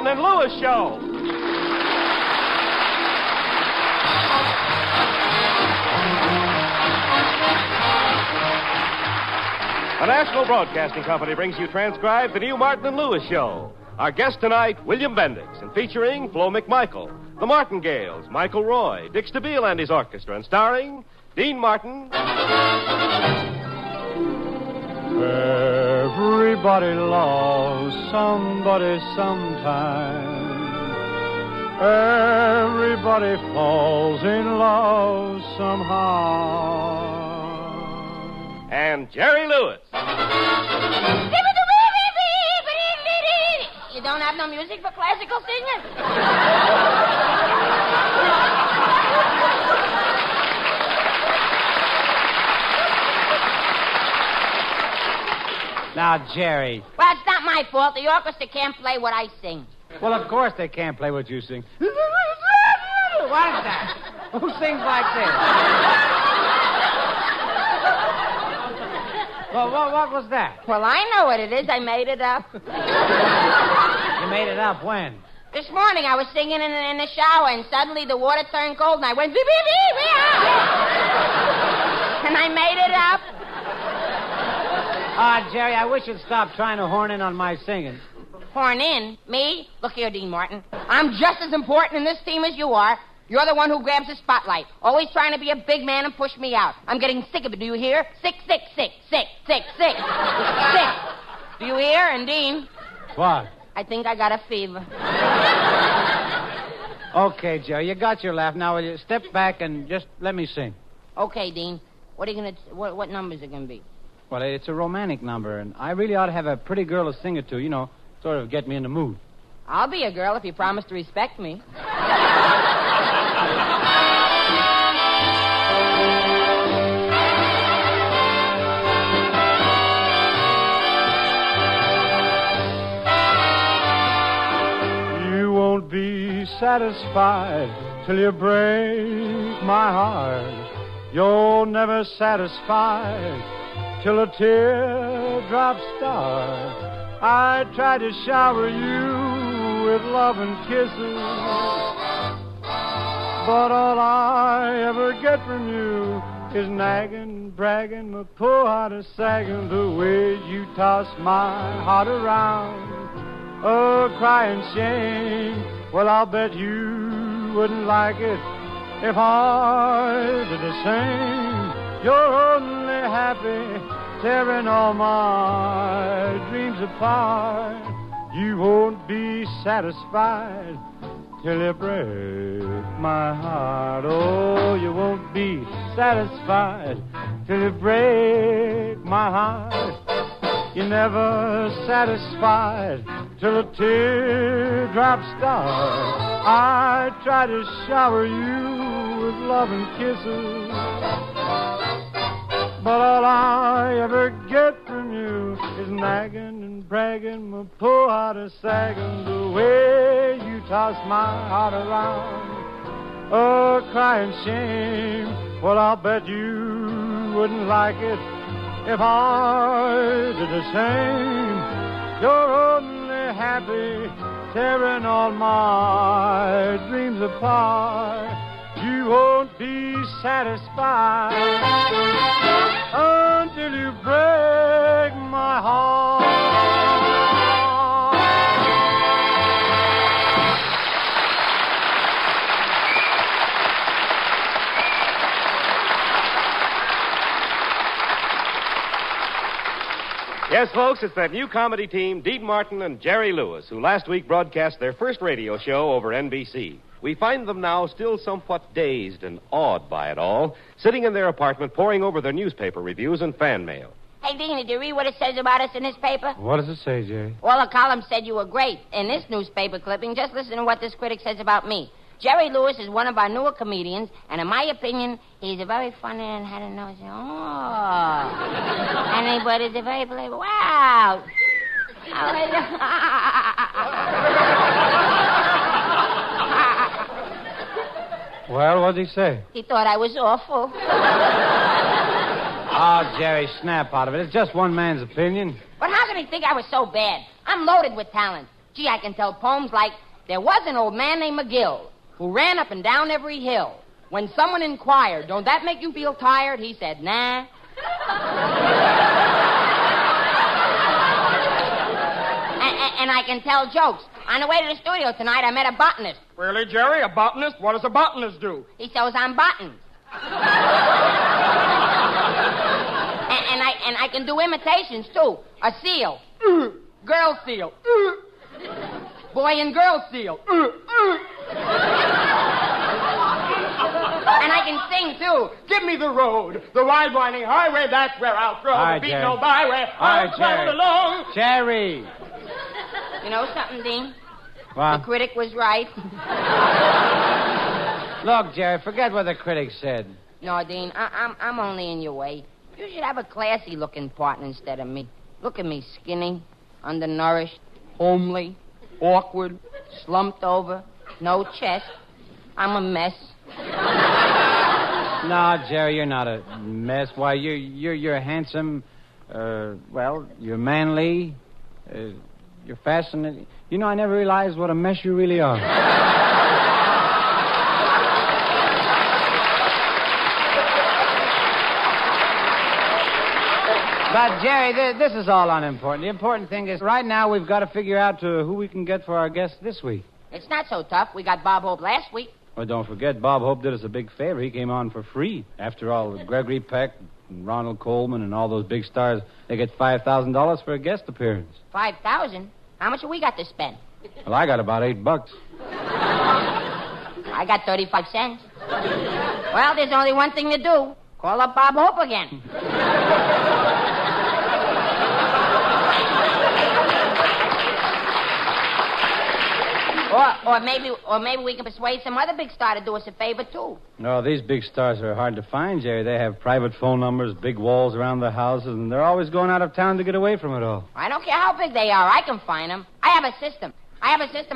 Martin and Lewis Show. The National Broadcasting Company brings you transcribed the new Martin and Lewis Show. Our guest tonight, William Bendix, and featuring Flo McMichael, the Martingales, Michael Roy, Dick Stabile and his orchestra, and starring Dean Martin. Everybody loves somebody sometime. Everybody falls in love somehow. And Jerry Lewis. You don't have no music for classical singing? Now, Jerry. Well, it's not my fault. The orchestra can't play what I sing. Well, of course they can't play what you sing. What is that? Who sings like this? Well, what was that? Well, I know what it is. I made it up. You made it up when? This morning I was singing in the shower, and suddenly the water turned cold, and I went, beep, beep, beep, beep. And I made it up. Jerry, I wish you'd stop trying to horn in on my singing. Horn in? Me? Look here, Dean Martin. I'm just as important in this team as you are. You're the one who grabs the spotlight, always trying to be a big man and push me out. I'm getting sick of it, do you hear? Sick. Do you hear? And Dean? What? I think I got a fever. Okay, Jerry, you got your laugh. Now, will you step back and just let me sing? Okay, Dean. What are you what numbers are it gonna be? Well, it's a romantic number, and I really ought to have a pretty girl to sing it to, sort of get me in the mood. I'll be a girl if you promise to respect me. You won't be satisfied till you break my heart. You're never satisfied till a teardrop starts. I try to shower you with love and kisses, but all I ever get from you is nagging, bragging, my poor heart is sagging. The way you toss my heart around, crying shame. Well, I'll bet you wouldn't like it if I did the same. You're only happy tearing all my dreams apart. You won't be satisfied till you break my heart. Oh, you won't be satisfied till you break my heart. You're never satisfied till a teardrop starts. I try to shower you with love and kisses, but all I ever get from you is nagging and bragging, my poor heart is sagging. The way you toss my heart around, crying shame. Well, I'll bet you wouldn't like it if I did the same. You're only happy tearing all my dreams apart. You won't be satisfied until you break my heart. Yes, folks, it's that new comedy team, Dean Martin and Jerry Lewis, who last week broadcast their first radio show over NBC. We find them now still somewhat dazed and awed by it all, sitting in their apartment poring over their newspaper reviews and fan mail. Hey, Dean, did you read what it says about us in this paper? What does it say, Jerry? Well, the column said you were great. In this newspaper clipping, just listen to what this critic says about me. Jerry Lewis is one of our newer comedians, and in my opinion, he's a very funny and had a nose. Oh. But he's a very playful. Wow. Well, what did he say? He thought I was awful. Oh, Jerry, snap out of it. It's just one man's opinion. But how could he think I was so bad? I'm loaded with talent. Gee, I can tell poems like, there was an old man named McGill who ran up and down every hill. When someone inquired, don't that make you feel tired? He said, nah. And I can tell jokes. On the way to the studio tonight, I met a botanist. Really, Jerry? A botanist? What does a botanist do? He sews on buttons. and I can do imitations, too. A seal. Girl seal. Boy and girl seal. And I can sing, too. Give me the road, the wide winding highway, that's where I'll throw All right, the beat Jerry. no byway. I'll travel along. Jerry. You know something, Dean? What? The critic was right. Look, Jerry, forget what the critics said. No, Dean, I'm only in your way. You should have a classy-looking partner instead of me. Look at me, skinny, undernourished, homely, awkward, slumped over, no chest. I'm a mess. No, Jerry, you're not a mess. Why, you're handsome. Well, you're manly. You're fascinating. You know, I never realized what a mess you really are. But, Jerry, this is all unimportant. The important thing is, right now, we've got to figure out who we can get for our guest this week. It's not so tough. We got Bob Hope last week. Well, don't forget, Bob Hope did us a big favor. He came on for free. After all, Gregory Peck and Ronald Coleman and all those big stars, they get $5,000 for a guest appearance. 5,000? How much have we got to spend? Well, I got about $8. I got 35 cents. Well, there's only one thing to do. Call up Bob Hope again. Or maybe we can persuade some other big star to do us a favor, too. No, these big stars are hard to find, Jerry. They have private phone numbers, big walls around their houses, and they're always going out of town to get away from it all. I don't care how big they are. I can find them. I have a system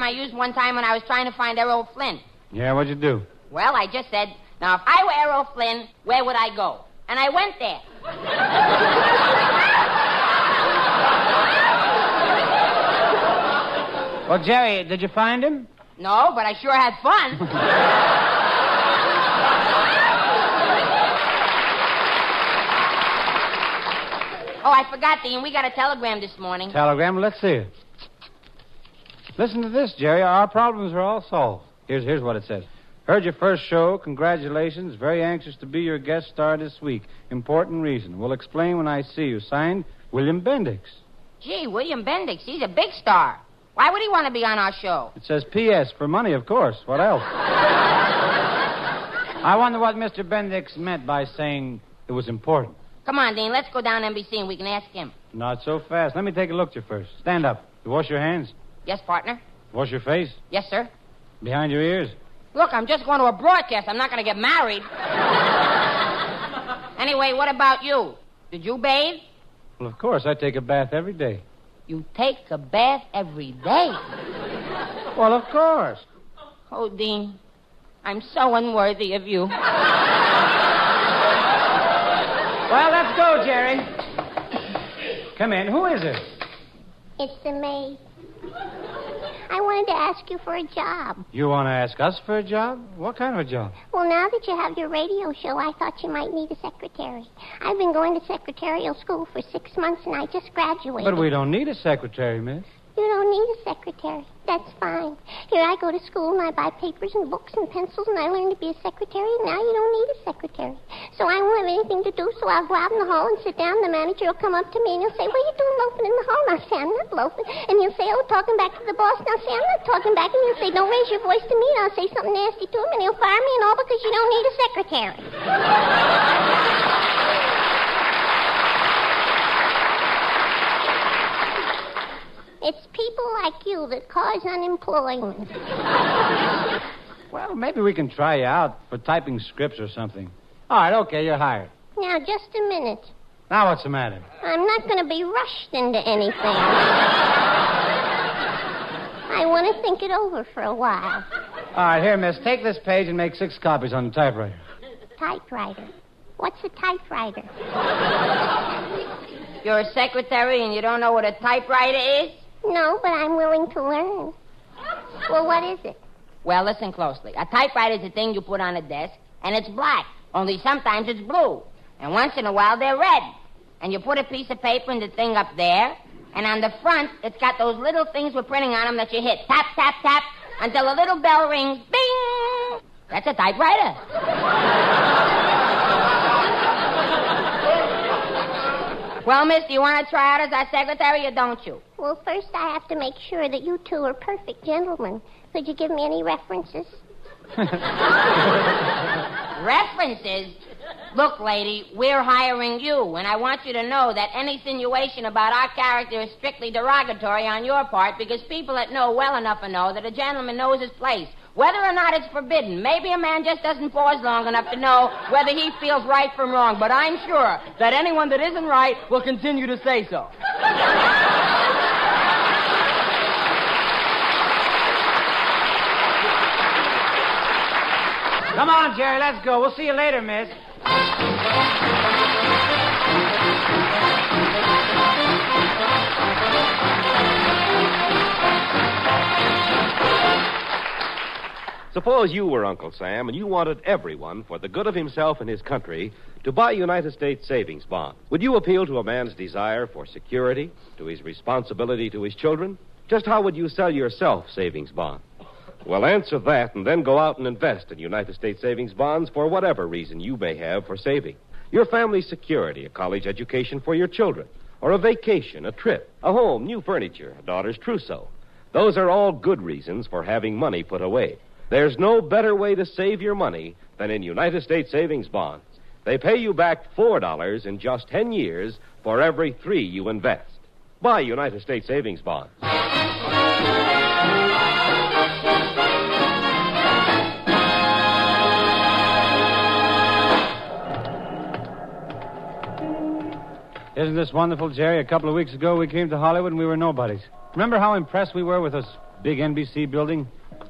I used one time when I was trying to find Errol Flynn. Yeah, what'd you do? Well, I just said, now, if I were Errol Flynn, where would I go? And I went there. Well, Jerry, did you find him? No, but I sure had fun. Oh, I forgot, Dean. We got a telegram this morning. Telegram? Let's see it. Listen to this, Jerry. Our problems are all solved. Here's what it says. Heard your first show. Congratulations. Very anxious to be your guest star this week. Important reason. Will explain when I see you. Signed, William Bendix. Gee, William Bendix. He's a big star. Why would he want to be on our show? It says P.S. for money, of course. What else? I wonder what Mr. Bendix meant by saying it was important. Come on, Dean. Let's go down to NBC and we can ask him. Not so fast. Let me take a look at you first. Stand up. You wash your hands? Yes, partner? Wash your face? Yes, sir. Behind your ears? Look, I'm just going to a broadcast. I'm not going to get married. Anyway, what about you? Did you bathe? Well, of course. I take a bath every day. You take a bath every day? Well, of course. Oh, Dean, I'm so unworthy of you. Well, let's go, Jerry. Come in. Who is it? It's the maid. I wanted to ask you for a job. You want to ask us for a job? What kind of a job? Well, now that you have your radio show, I thought you might need a secretary. I've been going to secretarial school for 6 months, and I just graduated. But we don't need a secretary, miss. You don't need a secretary. That's fine. Here, I go to school, and I buy papers and books and pencils, and I learn to be a secretary, and now you don't need a secretary. So I won't have anything to do, so I'll go out in the hall and sit down. The manager will come up to me, and he'll say, what are you doing loafing in the hall? And I'll say, I'm not loafing. And he'll say, oh, talking back to the boss. And I'll say, I'm not talking back. And he'll say, don't raise your voice to me. And I'll say something nasty to him, and he'll fire me and all because you don't need a secretary. It's people like you that cause unemployment. Well, maybe we can try you out for typing scripts or something. All right, okay, you're hired. Now, just a minute. Now what's the matter? I'm not going to be rushed into anything. I want to think it over for a while. All right, here, miss, take this page and make 6 copies on the typewriter. Typewriter. What's a typewriter? You're a secretary and you don't know what a typewriter is? No, but I'm willing to learn. Well, what is it? Well, listen closely. A typewriter is a thing you put on a desk, and it's black. Only sometimes it's blue. And once in a while, they're red. And you put a piece of paper in the thing up there, and on the front, it's got those little things with printing on them that you hit. Tap, tap, tap, until a little bell rings. Bing! That's a typewriter. Well, miss, do you want to try out as our secretary or don't you? Well, first I have to make sure that you two are perfect gentlemen. Could you give me any references? References? Look, lady, we're hiring you, and I want you to know that any insinuation about our character is strictly derogatory on your part because people that know well enough to know that a gentleman knows his place. Whether or not it's forbidden, maybe a man just doesn't pause long enough to know whether he feels right from wrong, but I'm sure that anyone that isn't right will continue to say so. Come on, Jerry, let's go. We'll see you later, miss. Suppose you were Uncle Sam and you wanted everyone, for the good of himself and his country, to buy United States savings bonds. Would you appeal to a man's desire for security, to his responsibility to his children? Just how would you sell yourself savings bonds? Well, answer that and then go out and invest in United States savings bonds for whatever reason you may have for saving. Your family's security, a college education for your children, or a vacation, a trip, a home, new furniture, a daughter's trousseau. Those are all good reasons for having money put away. There's no better way to save your money than in United States savings bonds. They pay you back $4 in just 10 years for every $3 you invest. Buy United States savings bonds. Isn't this wonderful, Jerry? A couple of weeks ago, we came to Hollywood and we were nobodies. Remember how impressed we were with this big NBC building?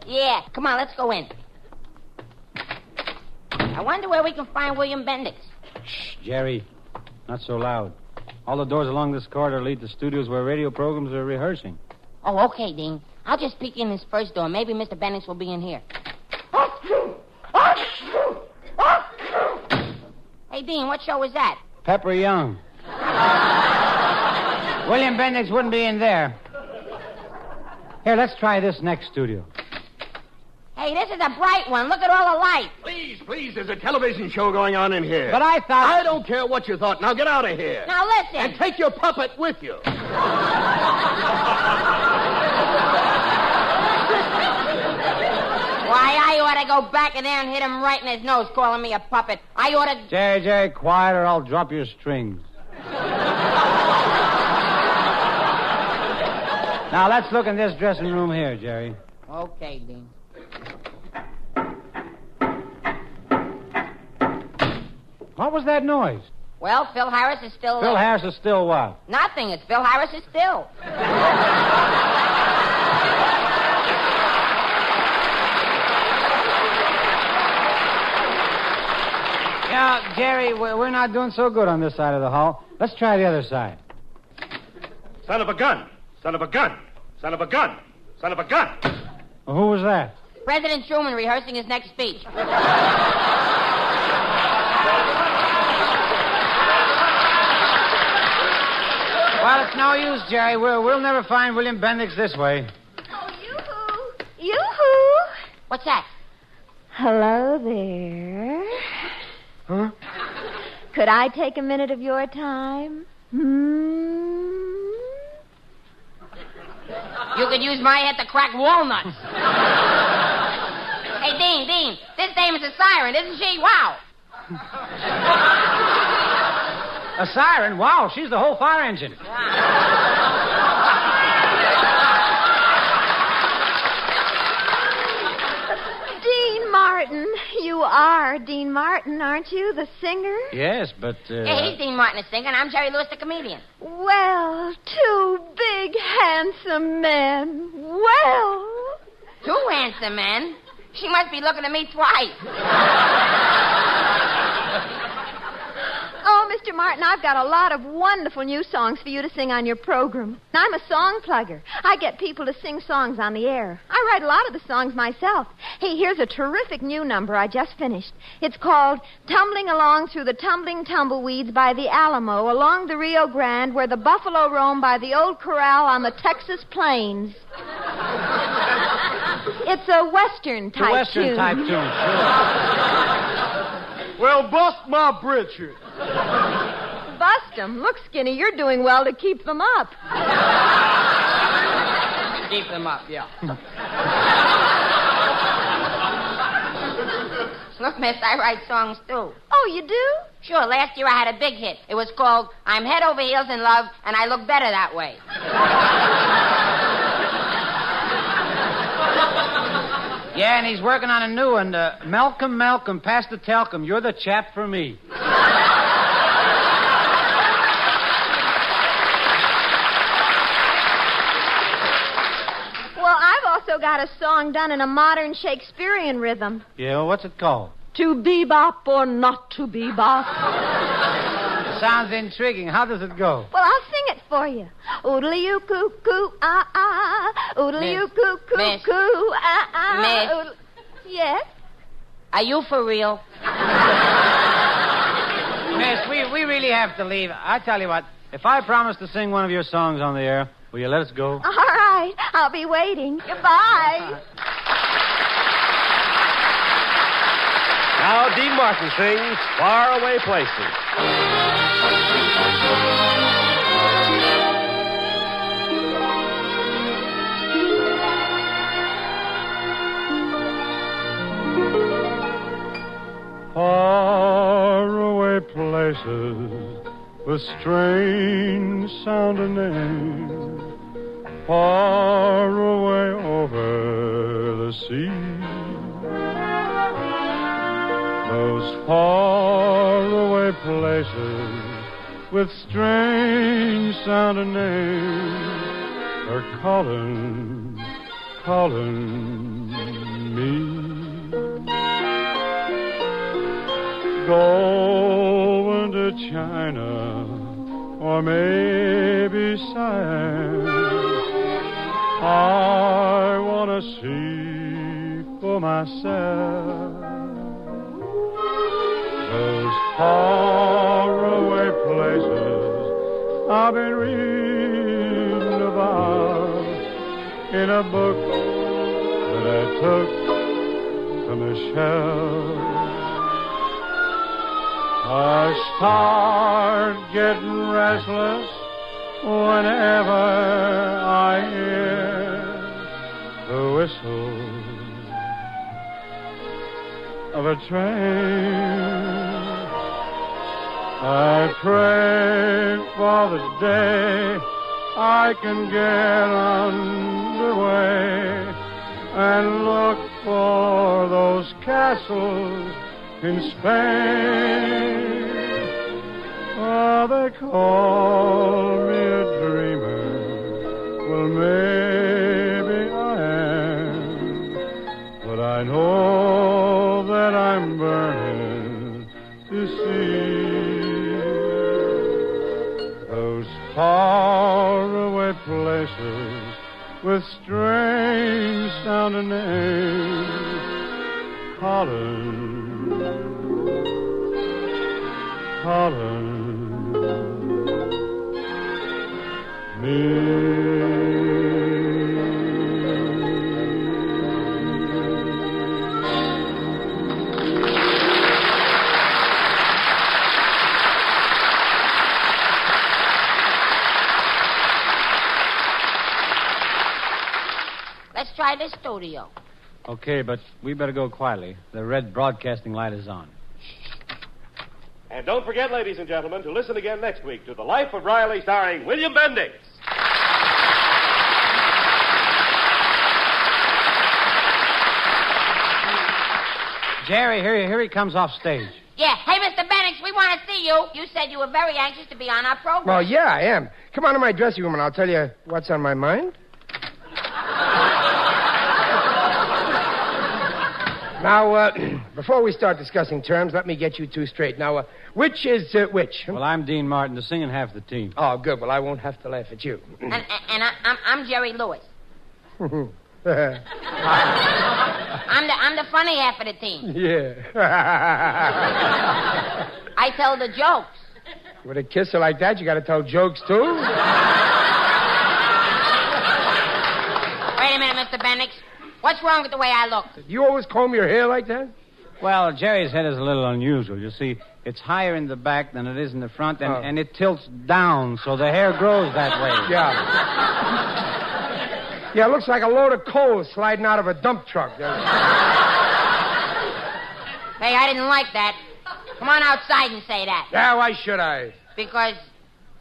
Yeah, come on, let's go in. I wonder where we can find William Bendix. Shh, Jerry. Not so loud. All the doors along this corridor lead to studios where radio programs are rehearsing. Oh, okay, Dean. I'll just peek in this first door. Maybe Mr. Bendix will be in here. Hey, Dean, what show was that? Pepper Young. William Bendix wouldn't be in there. Here, let's try this next studio. Hey, this is a bright one. Look at all the lights. Please, there's a television show going on in here. But I thought... I don't care what you thought. Now get out of here. Now listen. And take your puppet with you. Why, I ought to go back in there and hit him right in his nose, calling me a puppet. I ought to... Jerry, quiet or I'll drop your strings. Now, let's look in this dressing room here, Jerry. Okay, Dean. What was that noise? Well, Phil Harris is still Phil there. Harris is still what? Nothing. It's Phil Harris is still. Yeah, Jerry, we're not doing so good on this side of the hall. Let's try the other side. Son of a gun. Son of a gun. Son of a gun. Son of a gun. Well, who was that? President Truman rehearsing his next speech. Well, it's no use, Jerry. We'll never find William Bendix this way. Oh, yoo-hoo. Yoo-hoo. What's that? Hello there. Huh? Could I take a minute of your time? You could use my head to crack walnuts. Hey, Dean, this dame is a siren, isn't she? Wow. A siren? Wow, she's the whole fire engine. Dean Martin. You are Dean Martin, aren't you? The singer? Yes, but... Hey, he's Dean Martin, the singer, and I'm Jerry Lewis, the comedian. Well, two big, handsome men. Well. Two handsome men? She must be looking at me twice. Oh, Mr. Martin, I've got a lot of wonderful new songs for you to sing on your program. I'm a song plugger. I get people to sing songs on the air. I write a lot of the songs myself. Hey, here's a terrific new number I just finished. It's called Tumbling Along Through the Tumbling Tumbleweeds by the Alamo, along the Rio Grande, where the buffalo roam by the old corral on the Texas plains. It's a Western-type tune. Western-type tune, sure. Well, bust my britches. Bust 'em. Look, Skinny, you're doing well to keep them up. Keep them up, yeah. Look, miss, I write songs, too. Oh, you do? Sure, last year I had a big hit. It was called I'm Head Over Heels in Love, and I Look Better That Way. Yeah, and he's working on a new one. Malcolm, pass the talcum. You're the chap for me. Well, I've also got a song done in a modern Shakespearean rhythm. Yeah, well, what's it called? To bebop or not to bebop. Sounds intriguing. How does it go? Well, I'll sing it for you. Oodly-oo-coo-coo, ah-ah. Oodly-oo-coo-coo-coo, Miss. ah-ah. Miss. Yes? Are you for real? Miss, we really have to leave. I tell you what, if I promise to sing one of your songs on the air, will you let us go? All right. I'll be waiting. Goodbye. Now Dean Martin sings Far Away Places. Far away places with strange sounding names, far away over the sea. Those far away places with strange sounding names are calling me. Going to China or maybe Siam, I want to see for myself those faraway places I've been reading about in a book that I took from the shelf. I start getting restless whenever I hear the whistle of a train. I pray for the day I can get underway and look for those castles in Spain. Oh, they call me a dreamer. Well, maybe I am, but I know that I'm burning to see those faraway places with strange sounding names calling me. Let's try this studio. Okay, but we better go quietly. The red broadcasting light is on. And don't forget, ladies and gentlemen, to listen again next week to The Life of Riley, starring William Bendix. Jerry, here he comes off stage. Yeah. Hey, Mr. Bendix, we want to see you. You said you were very anxious to be on our program. Well, yeah, I am. Come on to my dressing room and I'll tell you what's on my mind. Now, before we start discussing terms, let me get you two straight. Now, which is which? Well, I'm Dean Martin, the singing half the team. Oh, good. Well, I won't have to laugh at you. And I'm Jerry Lewis. I'm the funny half of the team. Yeah. I tell the jokes. With a kisser like that, you got to tell jokes, too? Wait a minute, Mr. Bendix. What's wrong with the way I look? You always comb your hair like that? Well, Jerry's head is a little unusual. You see, it's higher in the back than it is in the front, and it tilts down, so the hair grows that way. Yeah. Yeah, it looks like a load of coal sliding out of a dump truck. Hey, I didn't like that. Come on outside and say that. Yeah, why should I? Because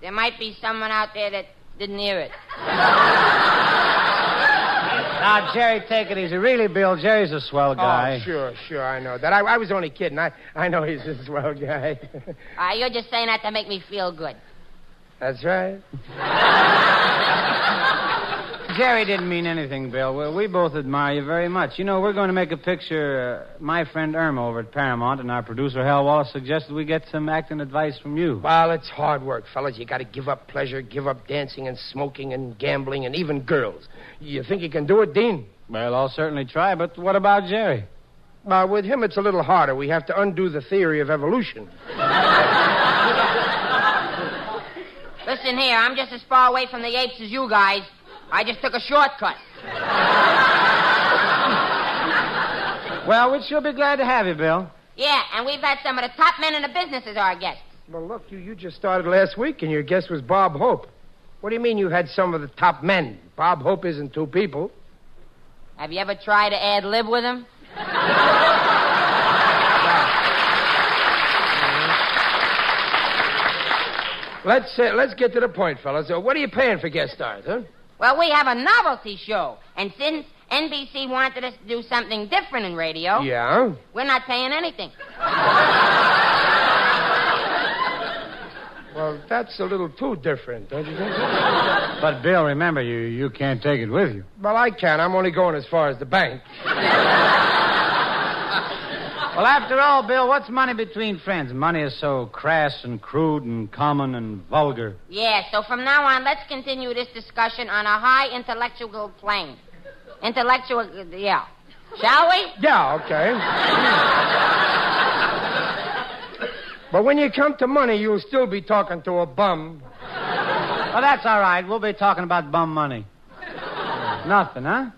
there might be someone out there that didn't hear it. Now, Jerry, take it easy. Really, Bill, Jerry's a swell guy. Oh, sure, I know that. I was only kidding. I know he's a swell guy. You're just saying that to make me feel good. That's right. Jerry didn't mean anything, Bill. We both admire you very much. You know, we're going to make a picture. My friend Irma over at Paramount and our producer, Hal Wallace, suggested we get some acting advice from you. Well, it's hard work, fellas. You got to give up pleasure, give up dancing and smoking and gambling and even girls. You think you can do it, Dean? Well, I'll certainly try, but what about Jerry? With him, it's a little harder. We have to undo the theory of evolution. Listen here, I'm just as far away from the apes as you guys. I just took a shortcut. Well, we'd sure be glad to have you, Bill. Yeah, and we've had some of the top men in the business as our guests. Well, look, you just started last week, and your guest was Bob Hope. What do you mean you had some of the top men? Bob Hope isn't two people. Have you ever tried to ad-lib with him? Let's get to the point, fellas. What are you paying for guest stars, huh? Well, we have a novelty show, and since NBC wanted us to do something different in radio, yeah, we're not paying anything. Well, that's a little too different, don't you think? But, Bill, remember, you can't take it with you. Well, I can. I'm only going as far as the bank. Well, after all, Bill, what's money between friends? Money is so crass and crude and common and vulgar. Yeah, so from now on, let's continue this discussion on a high intellectual plane. Yeah. Shall we? Yeah, okay. But when you come to money, you'll still be talking to a bum. Well, that's all right. We'll be talking about bum money. Nothing, huh?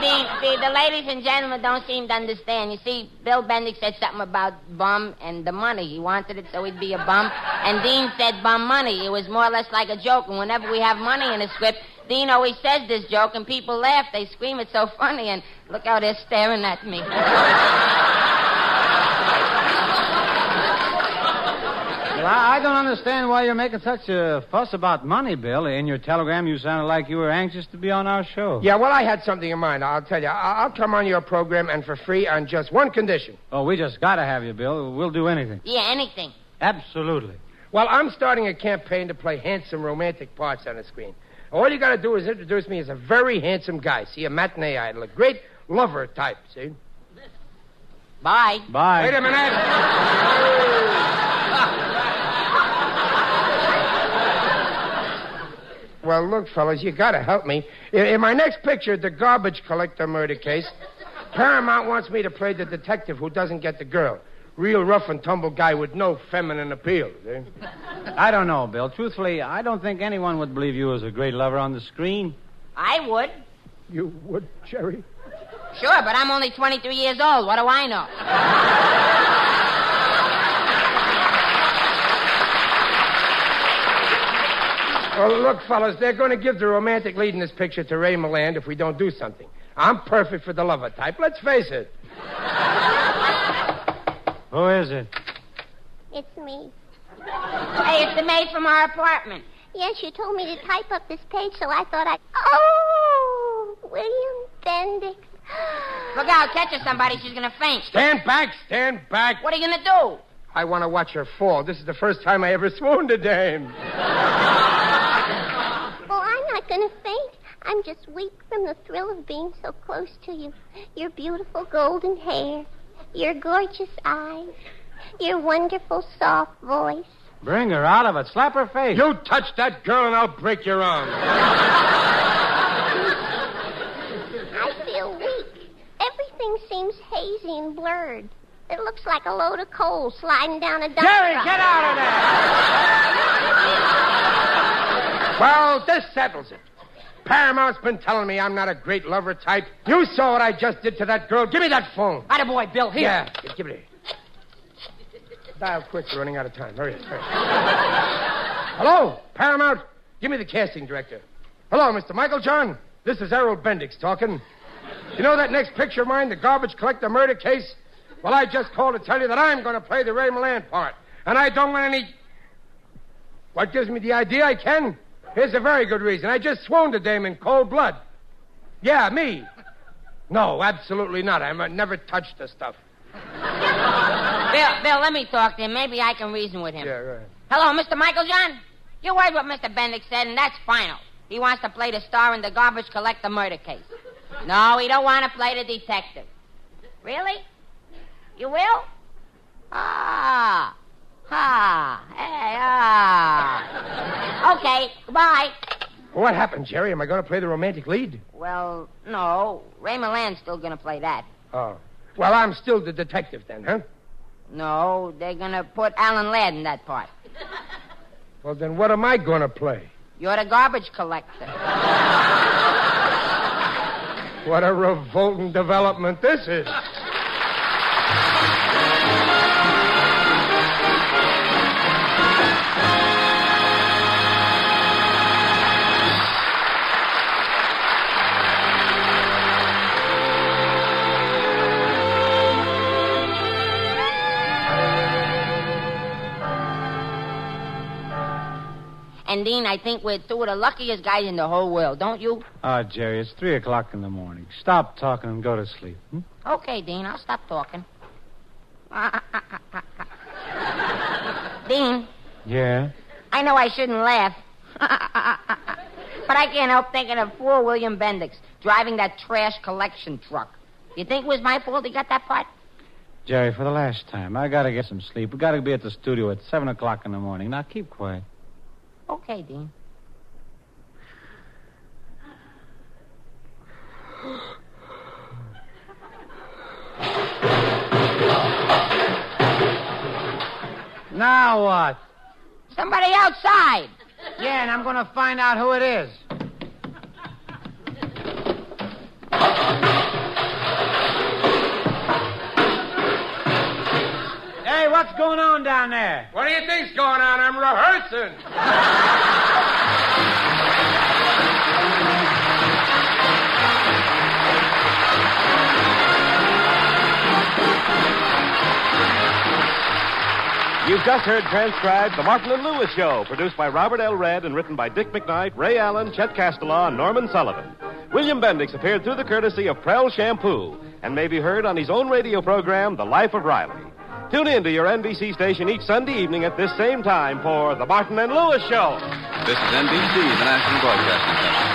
You see, the ladies and gentlemen don't seem to understand. You see, Bill Bendix said something about bum and the money. He wanted it so he'd be a bum. And Dean said bum money. It was more or less like a joke. And whenever we have money in a script, Dean always says this joke, and people laugh. They scream, it's so funny, and look how they're staring at me. Well, I don't understand why you're making such a fuss about money, Bill. In your telegram, you sounded like you were anxious to be on our show. Yeah, well, I had something in mind. I'll tell you. I'll come on your program, and for free, on just one condition. Oh, we just got to have you, Bill. We'll do anything. Yeah, anything. Absolutely. Well, I'm starting a campaign to play handsome romantic parts on the screen. All you got to do is introduce me as a very handsome guy. See, a matinee idol, a great lover type, see? Bye. Bye. Wait a minute. Well, look, fellas, you got to help me. In my next picture, the garbage collector murder case, Paramount wants me to play the detective who doesn't get the girl. Real rough and tumble guy with no feminine appeal. See? I don't know, Bill. Truthfully, I don't think anyone would believe you as a great lover on the screen. I would. You would, Jerry? Sure, but I'm only 23 years old. What do I know? Well, look, fellas, they're going to give the romantic lead in this picture to Ray Milland if we don't do something. I'm perfect for the lover type. Let's face it. Who is it? It's me. Hey, it's the maid from our apartment. Yes, you told me to type up this page, so I thought I'd... Oh, William Bendix. Look out, catch her, somebody. She's going to faint. Stand back, stand back. What are you going to do? I want to watch her fall. This is the first time I ever swooned a dame. Oh, I'm not going to faint. I I'm just weak from the thrill of being so close to you. Your beautiful golden hair, your gorgeous eyes, your wonderful soft voice. Bring her out of it. Slap her face. You touch that girl and I'll break your arm. I feel weak. Everything seems hazy and blurred. It looks like a load of coal sliding down a dump Jerry, truck. get out of there! Well, this settles it. Paramount's been telling me I'm not a great lover type. You saw what I just did to that girl. Give me that phone. Attaboy, Bill, here. Yeah, give it here. Dial quick, we're running out of time. Hurry. Hello, Paramount. Give me the casting director. Hello, Mr. Michael John. This is Errol Bendix talking. You know that next picture of mine, the garbage collector murder case? Well, I just called to tell you that I'm going to play the Ray Milland part. And I don't want any... What gives me the idea I can? Here's a very good reason. I just swooned a dame in cold blood. Yeah, me. No, absolutely not. I've never touched the stuff. Bill, let me talk to him. Maybe I can reason with him. Yeah, right. Hello, Mr. Michael John? You heard what Mr. Bendix said, and that's final. He wants to play the star in the garbage collector murder case. No, he don't want to play the detective. Really? You will? Okay, goodbye. What happened, Jerry? Am I going to play the romantic lead? Well, no. Ray Milland's still going to play that. Oh. Well, I'm still the detective then, huh? No, they're going to put Alan Ladd in that part. Well, then what am I going to play? You're the garbage collector. What a revolting development this is. And, Dean, I think we're two of the luckiest guys in the whole world, don't you? Oh, Jerry, it's 3 o'clock in the morning. Stop talking and go to sleep. Okay, Dean, I'll stop talking. Dean. Yeah? I know I shouldn't laugh. But I can't help thinking of poor William Bendix driving that trash collection truck. You think it was my fault he got that part? Jerry, for the last time, I gotta get some sleep. We gotta be at the studio at 7 o'clock in the morning. Now, keep quiet. Okay, Dean. Now what? Somebody outside. Yeah, and I'm gonna find out who it is. Hey, what's going on down there? What do you think's going on? I'm rehearsing. You've just heard transcribed The Martin and Lewis Show, produced by Robert L. Redd and written by Dick McKnight, Ray Allen, Chet Castellaw, and Norman Sullivan. William Bendix appeared through the courtesy of Prell Shampoo and may be heard on his own radio program, The Life of Riley. Tune in to your NBC station each Sunday evening at this same time for The Martin and Lewis Show. This is NBC, the National Broadcasting Company.